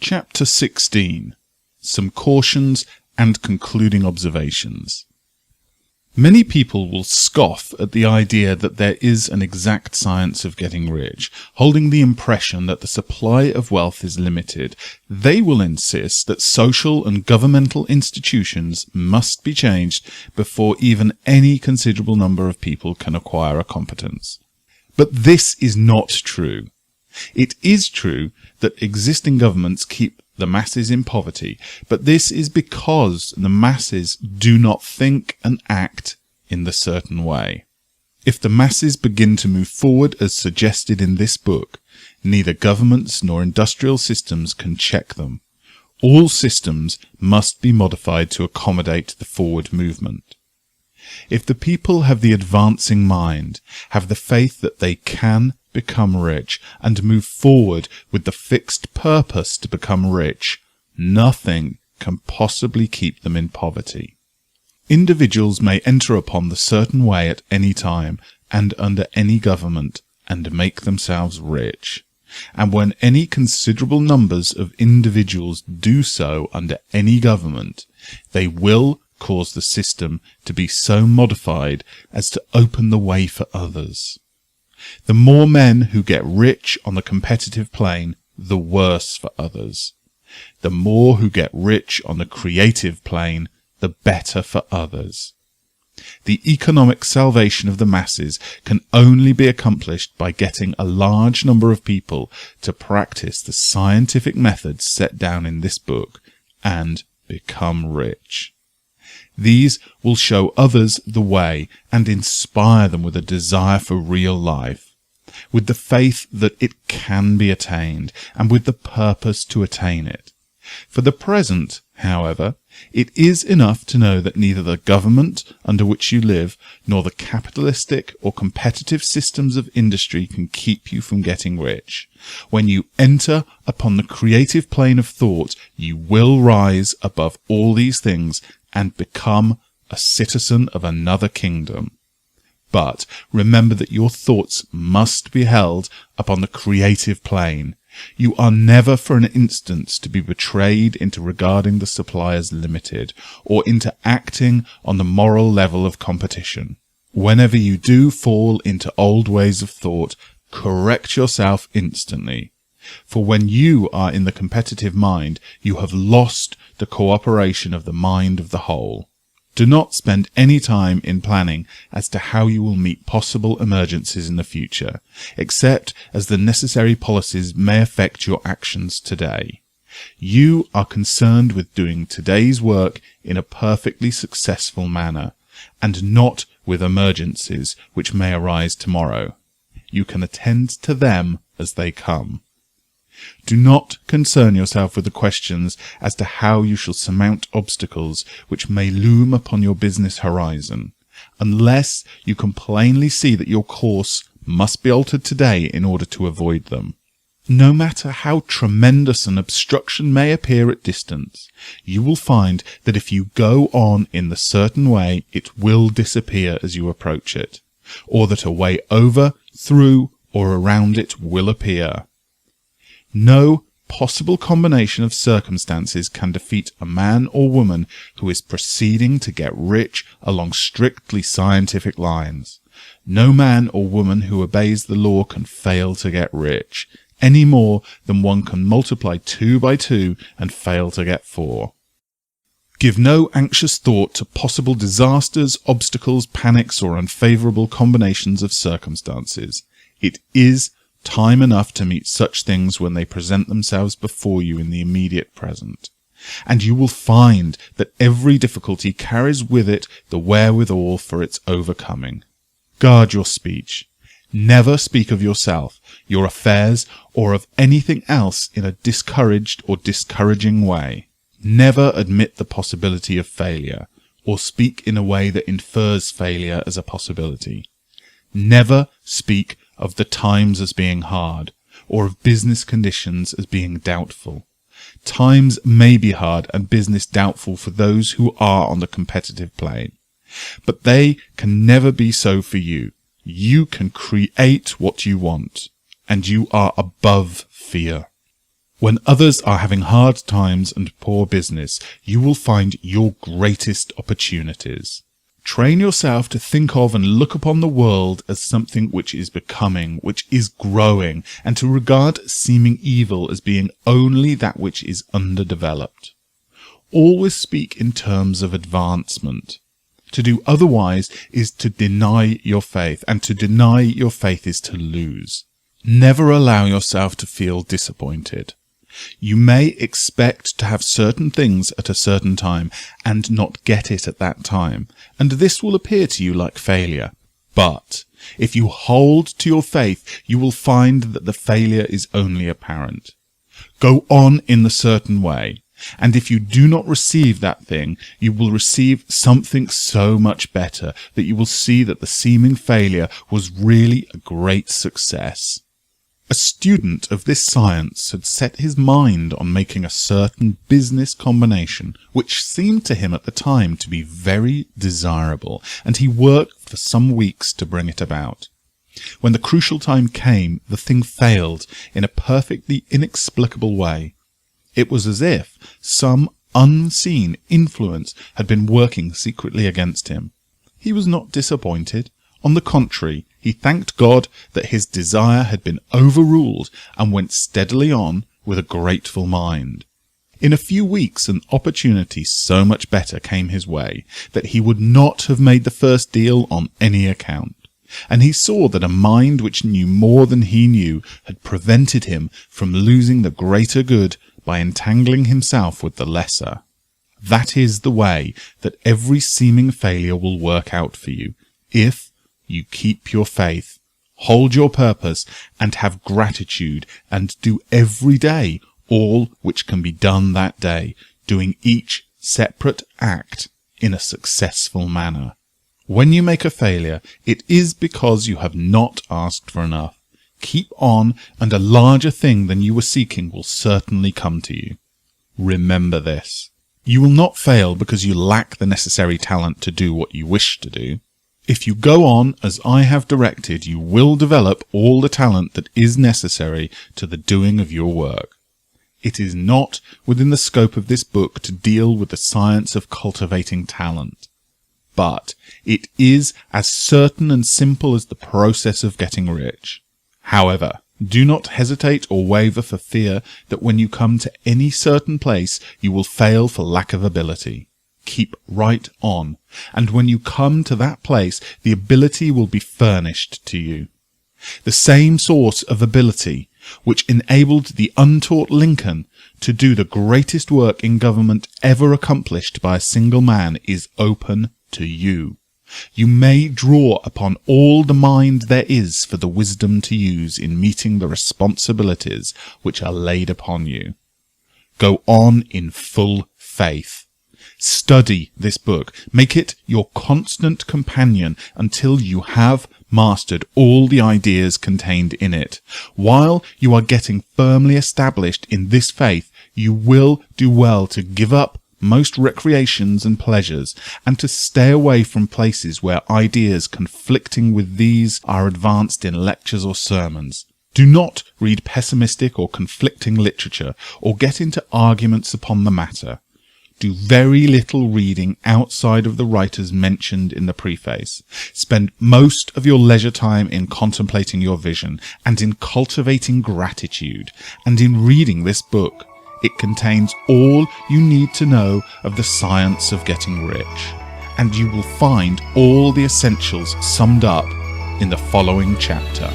Chapter 16. Some Cautions and Concluding Observations. Many people will scoff at the idea that there is an exact science of getting rich, holding the impression that the supply of wealth is limited. They will insist that social and governmental institutions must be changed before even any considerable number of people can acquire a competence. But this is not true. It is true that existing governments keep the masses in poverty, but this is because the masses do not think and act in the certain way. If the masses begin to move forward as suggested in this book, neither governments nor industrial systems can check them. All systems must be modified to accommodate the forward movement. If the people have the advancing mind, have the faith that they can become rich, and move forward with the fixed purpose to become rich, nothing can possibly keep them in poverty. Individuals may enter upon the certain way at any time and under any government and make themselves rich. And when any considerable numbers of individuals do so under any government, they will cause the system to be so modified as to open the way for others. The more men who get rich on the competitive plane, the worse for others. The more who get rich on the creative plane, the better for others. The economic salvation of the masses can only be accomplished by getting a large number of people to practice the scientific methods set down in this book and become rich. These will show others the way and inspire them with a desire for real life, with the faith that it can be attained, and with the purpose to attain it. For the present, however, it is enough to know that neither the government under which you live, nor the capitalistic or competitive systems of industry can keep you from getting rich. When you enter upon the creative plane of thought, you will rise above all these things and become a citizen of another kingdom. But remember that your thoughts must be held upon the creative plane. You are never for an instant to be betrayed into regarding the supply as limited, or into acting on the moral level of competition. Whenever you do fall into old ways of thought, correct yourself instantly. For when you are in the competitive mind, you have lost the cooperation of the mind of the whole. Do not spend any time in planning as to how you will meet possible emergencies in the future, except as the necessary policies may affect your actions today. You are concerned with doing today's work in a perfectly successful manner, and not with emergencies which may arise tomorrow. You can attend to them as they come. Do not concern yourself with the questions as to how you shall surmount obstacles which may loom upon your business horizon, unless you can plainly see that your course must be altered today in order to avoid them. No matter how tremendous an obstruction may appear at distance, you will find that if you go on in the certain way, it will disappear as you approach it, or that a way over, through, or around it will appear. No possible combination of circumstances can defeat a man or woman who is proceeding to get rich along strictly scientific lines. No man or woman who obeys the law can fail to get rich, any more than one can multiply 2 by 2 and fail to get 4. Give no anxious thought to possible disasters, obstacles, panics, or unfavourable combinations of circumstances. It is time enough to meet such things when they present themselves before you in the immediate present. And you will find that every difficulty carries with it the wherewithal for its overcoming. Guard your speech. Never speak of yourself, your affairs, or of anything else in a discouraged or discouraging way. Never admit the possibility of failure, or speak in a way that infers failure as a possibility. Never speak of the times as being hard, or of business conditions as being doubtful. Times may be hard and business doubtful for those who are on the competitive plane, but they can never be so for you. You can create what you want, and you are above fear. When others are having hard times and poor business, you will find your greatest opportunities. Train yourself to think of and look upon the world as something which is becoming, which is growing, and to regard seeming evil as being only that which is underdeveloped. Always speak in terms of advancement. To do otherwise is to deny your faith, and to deny your faith is to lose. Never allow yourself to feel disappointed. You may expect to have certain things at a certain time and not get it at that time, and this will appear to you like failure. But if you hold to your faith, you will find that the failure is only apparent. Go on in the certain way, and if you do not receive that thing, you will receive something so much better that you will see that the seeming failure was really a great success. A student of this science had set his mind on making a certain business combination which seemed to him at the time to be very desirable, and he worked for some weeks to bring it about. When the crucial time came, the thing failed in a perfectly inexplicable way. It was as if some unseen influence had been working secretly against him. He was not disappointed. On the contrary, he thanked God that his desire had been overruled and went steadily on with a grateful mind. In a few weeks an opportunity so much better came his way that he would not have made the first deal on any account, and he saw that a mind which knew more than he knew had prevented him from losing the greater good by entangling himself with the lesser. That is the way that every seeming failure will work out for you, if you keep your faith, hold your purpose, and have gratitude, and do every day all which can be done that day, doing each separate act in a successful manner. When you make a failure, it is because you have not asked for enough. Keep on, and a larger thing than you were seeking will certainly come to you. Remember this. You will not fail because you lack the necessary talent to do what you wish to do. If you go on as I have directed, you will develop all the talent that is necessary to the doing of your work. It is not within the scope of this book to deal with the science of cultivating talent, but it is as certain and simple as the process of getting rich. However, do not hesitate or waver for fear that when you come to any certain place you will fail for lack of ability. Keep right on, and when you come to that place, the ability will be furnished to you. The same source of ability which enabled the untaught Lincoln to do the greatest work in government ever accomplished by a single man is open to you. You may draw upon all the mind there is for the wisdom to use in meeting the responsibilities which are laid upon you. Go on in full faith. Study this book. Make it your constant companion until you have mastered all the ideas contained in it. While you are getting firmly established in this faith, you will do well to give up most recreations and pleasures, and to stay away from places where ideas conflicting with these are advanced in lectures or sermons. Do not read pessimistic or conflicting literature, or get into arguments upon the matter. Do very little reading outside of the writers mentioned in the preface. Spend most of your leisure time in contemplating your vision, and in cultivating gratitude, and in reading this book. It contains all you need to know of the science of getting rich, and you will find all the essentials summed up in the following chapter.